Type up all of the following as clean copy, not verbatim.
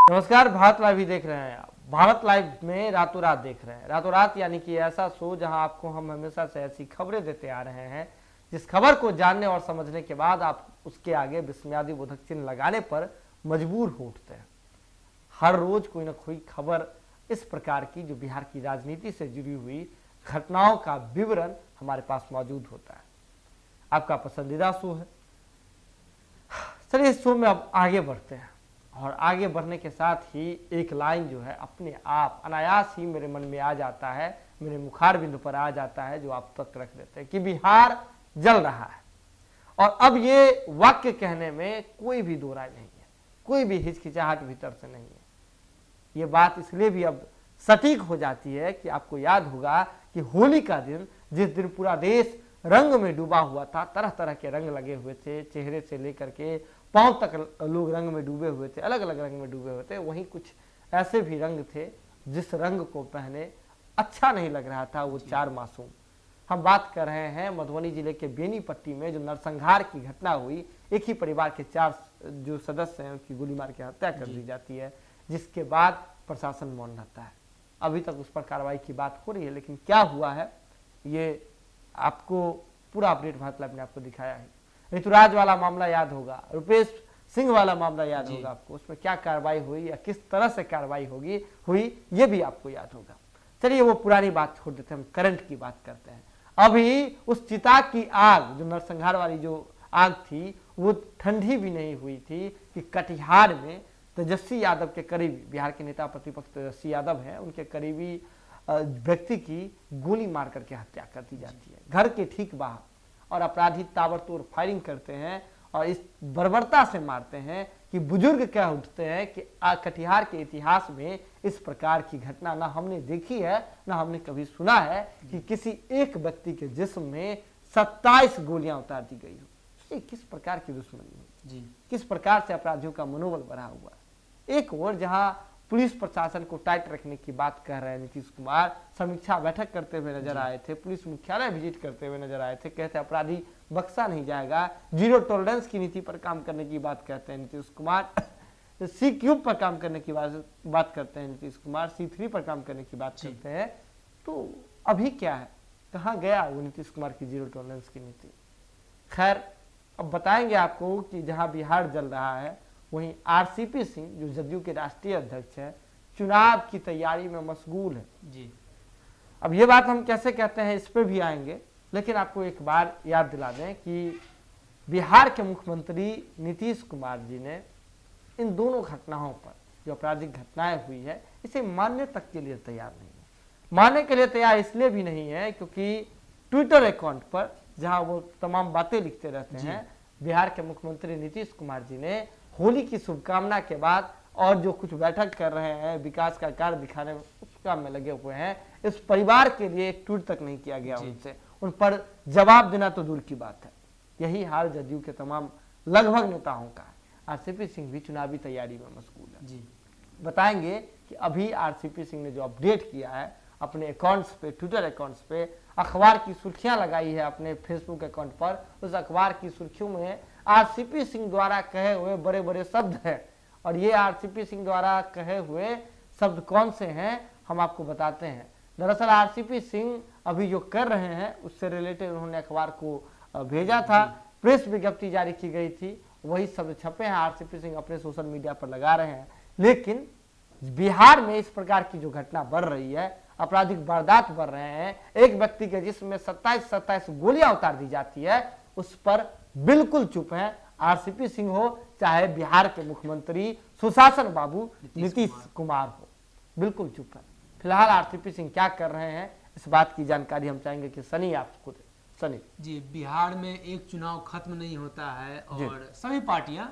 नमस्कार, भारत लाइव ही देख रहे हैं आप। भारत लाइव में रातों रात देख रहे हैं। रातों रात यानी कि ऐसा शो जहां आपको हम हमेशा से ऐसी खबरें देते आ रहे हैं जिस खबर को जानने और समझने के बाद आप उसके आगे विस्मयादिबोधक चिन्ह लगाने पर मजबूर हो उठते हैं। हर रोज कोई ना कोई खबर इस प्रकार की जो बिहार की राजनीति से जुड़ी हुई घटनाओं का विवरण हमारे पास मौजूद होता है। आपका पसंदीदा शो है। चलिए इस शो में अब आगे बढ़ते हैं और आगे बढ़ने के साथ ही एक लाइन जो है अपने आप अनायास ही मेरे मन में आ जाता है, मेरे मुखार बिंदु पर आ जाता है, जो आप तक रख देते हैं कि बिहार जल रहा है। और अब ये वाक्य कहने में कोई भी दो राय नहीं है, कोई भी हिचकिचाहट भीतर से नहीं है। ये बात इसलिए भी अब सटीक हो जाती है कि आपको याद होगा कि होली का दिन, जिस दिन पूरा देश रंग में डूबा हुआ था, तरह तरह के रंग लगे हुए थे, चेहरे से लेकर के पांव तक लोग रंग में डूबे हुए थे, अलग अलग रंग में डूबे हुए थे। वहीं कुछ ऐसे भी रंग थे जिस रंग को पहने अच्छा नहीं लग रहा था वो चार मासूम। हम बात कर रहे हैं मधुबनी जिले के बेनीपट्टी में जो नरसंहार की घटना हुई। एक ही परिवार के चार जो सदस्य हैं उनकी गोली मार के हत्या कर दी जाती है, जिसके बाद प्रशासन मौन रहता है। अभी तक उस पर कार्रवाई की बात हो रही है, लेकिन क्या हुआ है ये आपको पूरा अपडेट भारत लाइव ने आपको दिखाया है। ऋतुराज वाला मामला याद होगा, रुपेश सिंह वाला मामला याद होगा आपको, उसमें क्या कार्रवाई हुई या किस तरह से कार्रवाई हुई ये भी आपको याद होगा। चलिए वो पुरानी बात छोड़ देते हैं, हम करंट की बात करते हैं। अभी उस चिता की आग, जो नरसंहार वाली जो आग थी, वो ठंडी भी नहीं हुई थी कि कटिहार में तेजस्वी यादव के करीबी, बिहार के नेता प्रतिपक्ष तेजस्वी यादव हैं, उनके करीबी व्यक्ति की गोली मार करके हत्या कर दी जाती है घर के ठीक बाहर। और अपराधी ताबड़तोड़ फायरिंग करते हैं और इस बर्बरता से मारते हैं कि बुजुर्ग कह उठते हैं कि कटिहार के इतिहास में इस प्रकार की घटना ना हमने देखी है, ना हमने कभी सुना है कि किसी एक व्यक्ति के जिस्म में 27 गोलियां उतार दी गई हो। किस प्रकार की दुश्मनी है जी, किस प्रकार से अपराधियों का मनोबल बढ़ा हुआ है। एक और जहां पुलिस प्रशासन को टाइट रखने की बात कर रहे हैं नीतीश कुमार, समीक्षा बैठक करते हुए नजर आए थे, पुलिस मुख्यालय विजिट करते हुए नजर आए थे, कहते अपराधी बख्शा नहीं जाएगा, जीरो टॉलरेंस की नीति पर काम करने की बात कहते हैं नीतीश कुमार, C³ पर काम करने की बात करते हैं नीतीश कुमार, C3 पर काम करने की बात करते हैं। तो अभी क्या है, कहाँ गया वो नीतीश कुमार की जीरो टॉलरेंस की नीति। खैर अब बताएंगे आपको कि जहां बिहार जल रहा है वहीं RCP सिंह जो जदयू के राष्ट्रीय अध्यक्ष हैं, चुनाव की तैयारी में मशगूल है जी। अब ये बात हम कैसे कहते हैं इस पर भी आएंगे, लेकिन आपको एक बार याद दिला दें कि बिहार के मुख्यमंत्री नीतीश कुमार जी ने इन दोनों घटनाओं पर जो आपराधिक घटनाएं हुई है इसे मानने तक के लिए तैयार नहीं है। मानने के लिए तैयार इसलिए भी नहीं है क्योंकि ट्विटर अकाउंट पर जहां वो तमाम बातें लिखते रहते हैं, बिहार के मुख्यमंत्री नीतीश कुमार जी ने होली की शुभकामना के बाद और जो कुछ बैठक कर रहे हैं, विकास का कार्य दिखाने में उस काम में लगे हुए हैं, इस परिवार के लिए एक ट्वीट तक नहीं किया गया उनसे, उन पर जवाब देना तो दूर की बात है। यही हाल जदयू के तमाम लगभग नेताओं का है। RCP सिंह भी चुनावी तैयारी में मशगूल है जी। बताएंगे कि अभी RCP सिंह ने जो अपडेट किया है अपने अकाउंट्स पे, ट्विटर अकाउंट्स पे, अखबार की सुर्खियां लगाई है अपने फेसबुक अकाउंट पर, उस अखबार की सुर्खियों में RCP सिंह द्वारा कहे हुए बड़े बड़े शब्द हैं। और ये RCP सिंह द्वारा कहे हुए शब्द कौन से हैं हम आपको बताते हैं। दरअसल RCP सिंह अभी जो कर रहे हैं उससे रिलेटेड उन्होंने अखबार को भेजा था, प्रेस विज्ञप्ति जारी की गई थी, वही शब्द छपे हैं, RCP सिंह अपने सोशल मीडिया पर लगा रहे हैं। लेकिन बिहार में इस प्रकार की जो घटना बढ़ रही है, आपराधिक वारदात बढ़ रहे हैं, एक व्यक्ति के जिसमें 27 गोलियां उतार दी जाती है, उस पर बिल्कुल चुप है RCP सिंह हो चाहे बिहार के मुख्यमंत्री सुशासन बाबू नीतीश कुमार हो, बिल्कुल चुप है। फिलहाल RCP सिंह क्या कर रहे हैं इस बात की जानकारी हम चाहेंगे कि सनी आपको दे। सनी जी, बिहार में एक चुनाव खत्म नहीं होता है और सभी पार्टियां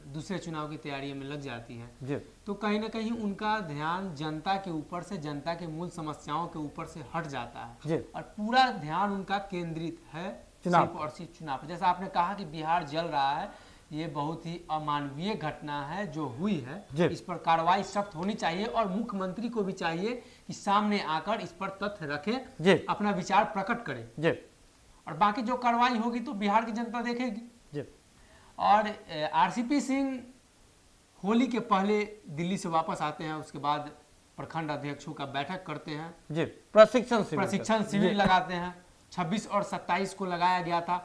दूसरे चुनाव की तैयारी में लग जाती हैं, तो कहीं ना कहीं उनका ध्यान जनता के ऊपर से, जनता के मूल समस्याओं के ऊपर से हट जाता है और पूरा ध्यान उनका केंद्रित है सिर्फ और सिर्फ चुनाव। जैसा आपने कहा कि बिहार जल रहा है, ये बहुत ही अमानवीय घटना है जो हुई है, इस पर कार्रवाई सख्त होनी चाहिए और मुख्यमंत्री को भी चाहिए कि सामने आकर इस पर तथ्य रखे, अपना विचार प्रकट करे और बाकी जो कार्रवाई होगी तो बिहार की जनता देखेगी। और RCP सिंह होली के पहले दिल्ली से वापस आते हैं, उसके बाद प्रखंड अध्यक्षों का बैठक करते हैं जी, प्रशिक्षण शिविर लगाते हैं। 26 और 27 को लगाया गया था।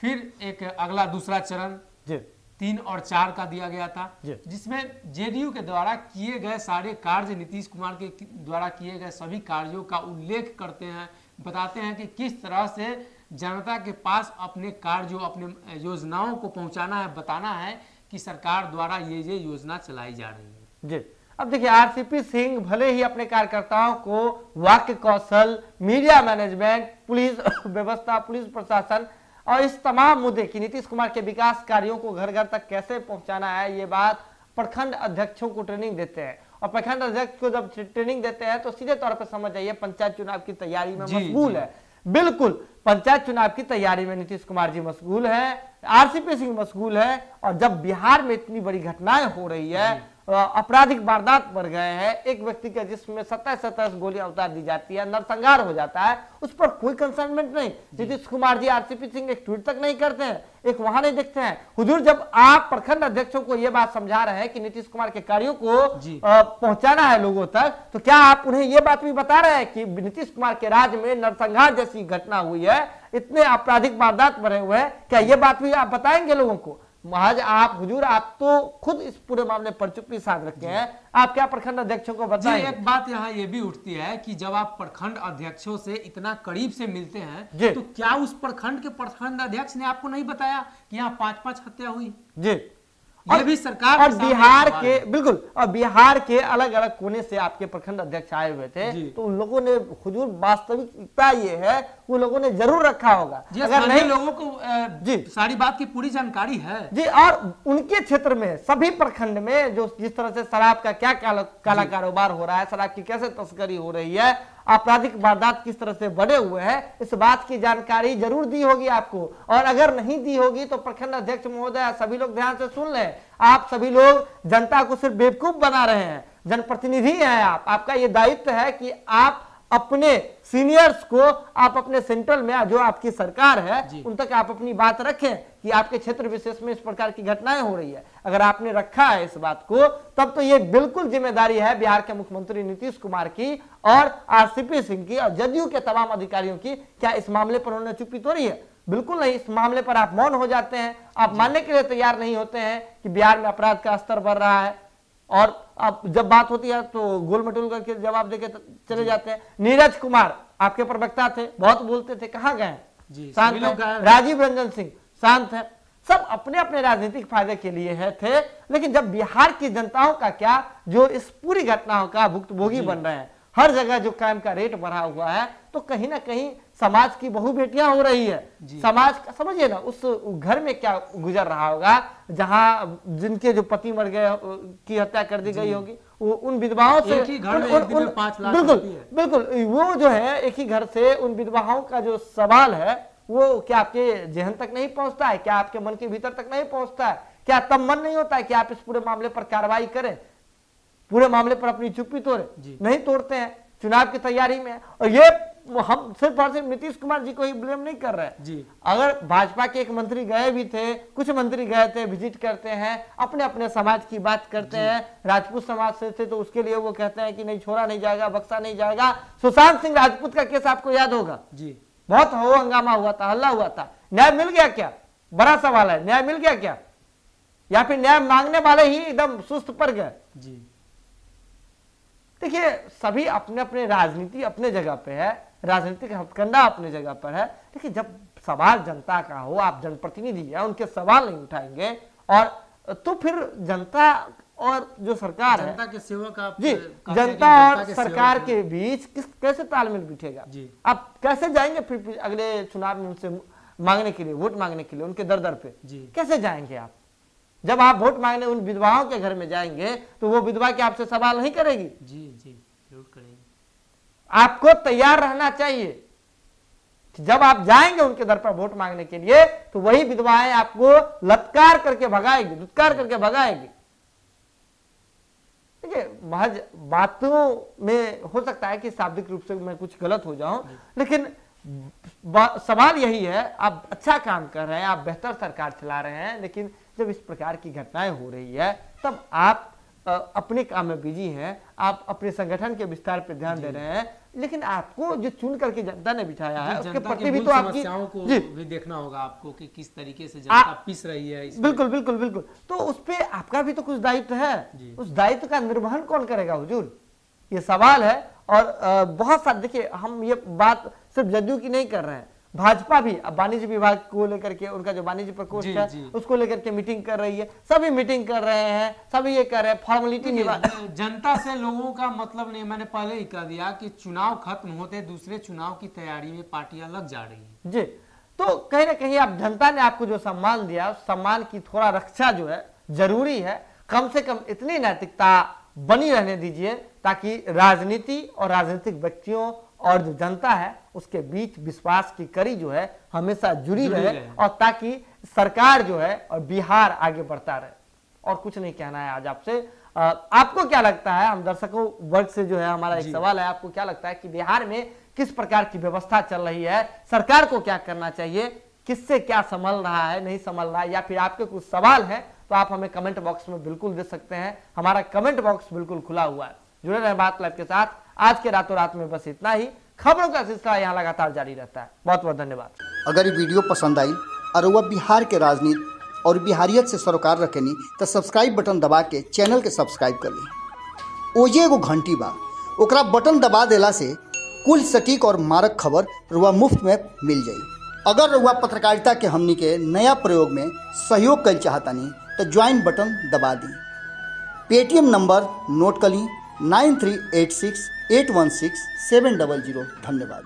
फिर एक अगला दूसरा चरण जी 3 और 4 का दिया गया था, जिसमें जेडीयू के द्वारा किए गए सारे कार्य, नीतीश कुमार के द्वारा किए गए सभी कार्यों का उल्लेख करते हैं, बताते हैं कि किस तरह से जनता के पास अपने कार्यों, अपने योजनाओं को पहुंचाना है, बताना है कि सरकार द्वारा ये योजना चलाई जा रही है। जी, अब देखिए आरसीपी सिंह भले ही अपने कार्यकर्ताओं को वाक्य कौशल, मीडिया मैनेजमेंट, पुलिस व्यवस्था, पुलिस प्रशासन और इस तमाम मुद्दे की नीतीश कुमार के विकास कार्यों को घर घर तक कैसे पहुंचाना है, ये बात प्रखंड अध्यक्षों को ट्रेनिंग देते हैं। और प्रखंड अध्यक्ष को जब ट्रेनिंग देते हैं तो सीधे तौर पर समझ जाइए पंचायत चुनाव की तैयारी में मशगूल है। बिल्कुल पंचायत चुनाव की तैयारी में नीतीश कुमार जी मशगूल है, आरसीपी सिंह मशगूल है। और जब बिहार में इतनी बड़ी घटनाएं हो रही है, आपराधिक वारदात बढ़ गए हैं, एक व्यक्ति के जिसमें 27 गोलियां उतार दी जाती है, नरसंहार हो जाता है, उस पर कोई कंसर्नमेंट नहीं। नीतीश कुमार जी, आरसीपी सिंह एक ट्वीट तक नहीं करते हैं, एक वहां नहीं देखते हैं। हुजूर, जब आप प्रखंड अध्यक्षों को यह बात समझा रहे हैं कि नीतीश कुमार के कार्यों को पहुंचाना है लोगों तक, तो क्या आप उन्हें यह बात भी बता रहे हैं कि नीतीश कुमार के राज्य में नरसंहार जैसी घटना हुई है, इतने आपराधिक वारदात बढ़े हुए हैं, क्या यह बात भी आप बताएंगे लोगों को? महज आप हुजूर, आप तो खुद इस पूरे मामले पर चुप्पी साध रखे हैं, आप क्या प्रखंड अध्यक्षों को बताएंगे? एक बात यहाँ ये भी उठती है कि जब आप प्रखंड अध्यक्षों से इतना करीब से मिलते हैं, तो क्या उस प्रखंड के प्रखंड अध्यक्ष ने आपको नहीं बताया कि यहाँ 5-5 हत्या हुई? जी, और भी सरकार और बिहार के, बिल्कुल, और बिहार के अलग अलग कोने से आपके प्रखंड अध्यक्ष आए हुए थे, तो उन लोगों ने हुजूर, वास्तविकता ये है, वो लोगों ने जरूर रखा होगा। अगर नहीं, लोगों को जी सारी बात की पूरी जानकारी है जी। और उनके क्षेत्र में सभी प्रखंड में जो जिस तरह से शराब का क्या काला कारोबार हो रहा है, शराब की कैसे तस्करी हो रही है, आपराधिक वारदात किस तरह से बढ़े हुए हैं, इस बात की जानकारी जरूर दी होगी आपको। और अगर नहीं दी होगी तो प्रखंड अध्यक्ष महोदय, सभी लोग ध्यान से सुन लें, आप सभी लोग जनता को सिर्फ बेवकूफ बना रहे हैं। जनप्रतिनिधि हैं आप, आपका ये दायित्व है कि आप अपने सीनियर्स को, आप अपने सेंट्रल में जो आपकी सरकार है उन तक आप अपनी बात रखें कि आपके क्षेत्र विशेष में इस प्रकार की घटनाएं हो रही है। अगर आपने रखा है इस बात को, तब तो ये बिल्कुल जिम्मेदारी है बिहार के मुख्यमंत्री नीतीश कुमार की और आरसीपी सिंह की और जदयू के तमाम अधिकारियों की। क्या इस मामले पर उन्होंने चुप्पी तोड़ी है? बिल्कुल नहीं। इस मामले पर आप मौन हो जाते हैं, आप मानने के लिए तैयार नहीं होते हैं कि बिहार में अपराध का स्तर बढ़ रहा है, और अब जब बात होती है तो गोल मटोल करके जवाब देके चले जाते हैं। नीरज कुमार आपके प्रवक्ता थे, बहुत बोलते थे, कहाँ गए? शांत है। राजीव रंजन सिंह शांत है। सब अपने अपने राजनीतिक फायदे के लिए थे, लेकिन जब बिहार की जनताओं का क्या, जो इस पूरी घटनाओं का भुक्तभोगी बन रहे हैं, हर जगह जो क्राइम का रेट बढ़ा हुआ है, तो कहीं ना कहीं समाज की बहु बेटियां हो रही है। समाज का समझिए ना, उस घर में क्या गुजर रहा होगा जहां जिनके जो पति मर गए की हत्या कर दी गई होगी, वो उन विधवाओं से, एक ही घर में एक दिन में 5 लाख, बिल्कुल वो जो है एक ही घर से, उन विधवाओं का जो सवाल है वो क्या आपके जेहन तक नहीं पहुंचता है? क्या आपके मन के भीतर तक नहीं पहुंचता है? क्या तब मन नहीं होता है कि आप इस पूरे मामले पर कार्रवाई करें, पूरे मामले पर अपनी चुप्पी तोड़े? नहीं तोड़ते हैं चुनाव की तैयारी में। और ये हम सिर्फ और सिर्फ नीतीश कुमार जी को ही ब्लेम नहीं कर रहे हैं। अगर भाजपा के एक मंत्री गए भी थे, कुछ मंत्री गए थे, विजिट करते हैं, अपने अपने समाज की बात करते हैं, राजपूत समाज से थे तो उसके लिए वो कहते हैं कि नहीं, छोड़ा नहीं जाएगा, बख्शा नहीं जाएगा। सुशांत सिंह राजपूत का केस आपको याद होगा, बहुत हो हंगामा हुआ था, हल्ला हुआ था। न्याय मिल गया क्या? बड़ा सवाल है, न्याय मिल गया क्या? या फिर न्याय मांगने वाले ही एकदम सुस्त पड़ गए? देखिए, सभी अपने अपने राजनीति अपने जगह पे है, राजनीतिक हथकंडा अपने जगह पर है, लेकिन जब सवाल जनता का हो, आप जनप्रतिनिधि हैं, उनके सवाल नहीं उठाएंगे, और तो फिर जनता और जो सरकार है, जनता के सेवक आप जी, जनता और सरकार के बीच कैसे तालमेल बिठेगा? आप कैसे जाएंगे फिर अगले चुनाव में उनसे मांगने के लिए, वोट मांगने के लिए, उनके दर दर पे कैसे जाएंगे आप? जब आप वोट मांगने उन विधवाओं के घर में जाएंगे तो वो विधवा के आपसे सवाल नहीं करेगी? जरूर करेगी। आपको तैयार रहना चाहिए कि जब आप जाएंगे उनके दर पर वोट मांगने के लिए तो वही विधवाएं आपको लत्कार करके भगाएगी, दुत्कार करके भगाएगी। देखिए, महज बातों में हो सकता है कि शाब्दिक रूप से मैं कुछ गलत हो जाऊं, लेकिन सवाल यही है, आप अच्छा काम कर रहे हैं, आप बेहतर सरकार चला रहे हैं, लेकिन जब इस प्रकार की घटनाएं हो रही है तब आप अपने काम में बिजी हैं, आप अपने संगठन के विस्तार पर ध्यान दे रहे हैं, लेकिन आपको जो चुन करके जनता ने बिठाया है उसके प्रति भी तो आपकी को भी देखना होगा आपको कि किस तरीके से जनता पिस रही है। बिल्कुल बिल्कुल बिल्कुल, तो उस पे आपका भी तो कुछ दायित्व है, उस दायित्व का निर्वहन कौन करेगा हुजूर, ये सवाल है। और बहुत सारे, देखिए हम ये बात सिर्फ जदयू की नहीं कर रहे हैं, भाजपा भी अब वाणिज्य विभाग को लेकर के, उनका जो वाणिज्य प्रकोष्ठ है उसको लेकर के मीटिंग कर रही है, सभी मीटिंग कर रहे हैं, सभी ये कर रहे हैं, फॉर्मेलिटी निभा। जनता से लोगों का मतलब नहीं, मैंने पहले ही कह दिया कि चुनाव खत्म होते दूसरे चुनाव की तैयारी में पार्टियां लग जा रही हैं जी। तो कहीं ना कहीं आप, जनता ने आपको जो सम्मान दिया, उस सम्मान की थोड़ा रक्षा जो है जरूरी है, कम से कम इतनी नैतिकता बनी रहने दीजिए ताकि राजनीति और राजनीतिक व्यक्तियों और जो जनता है उसके बीच विश्वास की कड़ी जो है हमेशा जुड़ी रहे, और ताकि सरकार जो है और बिहार आगे बढ़ता रहे। और कुछ नहीं कहना है आज आपसे। आपको क्या लगता है, हम दर्शकों वर्ग से जो है हमारा एक सवाल है, आपको क्या लगता है कि बिहार में किस प्रकार की व्यवस्था चल रही है, सरकार को क्या करना चाहिए, किससे क्या संभल रहा है, नहीं संभल रहा है, या फिर आपके कुछ सवाल है तो आप हमें कमेंट बॉक्स में बिल्कुल दे सकते हैं। हमारा कमेंट बॉक्स बिल्कुल खुला हुआ है। जुड़े रहे बात लाइव के साथ। आज के रातों रात में बस इतना ही। खबरों का सिलसिला यहाँ लगातार जारी रहता है। बहुत बहुत धन्यवाद। अगर ये वीडियो पसंद आई और वह बिहार के राजनीति और बिहारियत से सरोकार रखेनी तो सब्सक्राइब बटन दबा के चैनल के सब्सक्राइब कर ली। ओजे एगो घंटी बा, ओकरा बटन दबा देला से कुल सटीक और मारक खबर रुआ मुफ्त में मिल जाई। अगर रुआ पत्रकारिता के हमनी के नया प्रयोग में सहयोग कर चाहतानी तो ज्वाइन बटन दबा दी। पेटीएम नंबर नोट कर ली 9386816700। धन्यवाद।